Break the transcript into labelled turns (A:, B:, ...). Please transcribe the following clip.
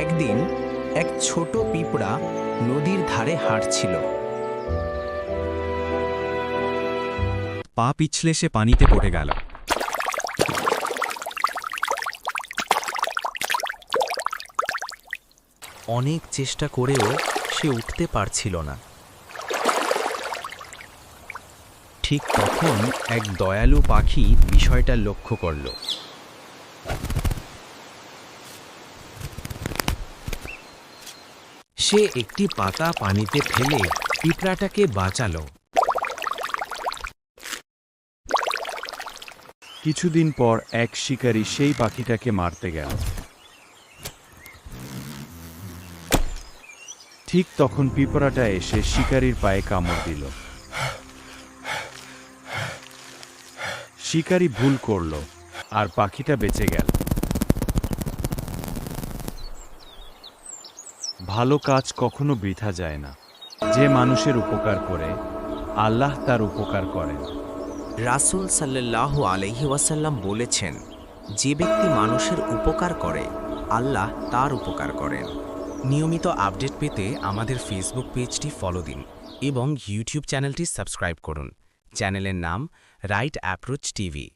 A: একদিন এক ছোট পিঁপড়া নদীর ধারে হাঁটছিল।
B: পা পিছলে সে পানিতে পড়ে গেল।
A: অনেক চেষ্টা করেও সে উঠতে পারছিল না। ঠিক তখন এক দয়ালু পাখি বিষয়টা লক্ষ্য করল। সে একটি পাতা পানিতে ফেলে পিঁপড়াটাকে বাঁচালো।
C: কিছুদিন পর এক শিকারী সেই পাখিটাকে মারতে গেল। ঠিক তখন পিঁপড়াটা এসে শিকারীর পায়ে কামড় দিল। শিকারী ভুল করল আর পাখিটা বেঁচে গেল। ভালো কাজ কখনো বৃথা যায় না। যে মানুষের উপকার করে, আল্লাহ তার উপকার করেন।
A: রাসূল সাল্লাল্লাহু আলাইহি ওয়াসাল্লাম বলেছেন, যে ব্যক্তি মানুষের উপকার করে আল্লাহ তার উপকার করেন। নিয়মিত আপডেট পেতে আমাদের ফেসবুক পেজটি ফলো দিন এবং ইউটিউব চ্যানেলটি সাবস্ক্রাইব করুন। চ্যানেলের নাম রাইট অ্যাপ্রোচ টিভি।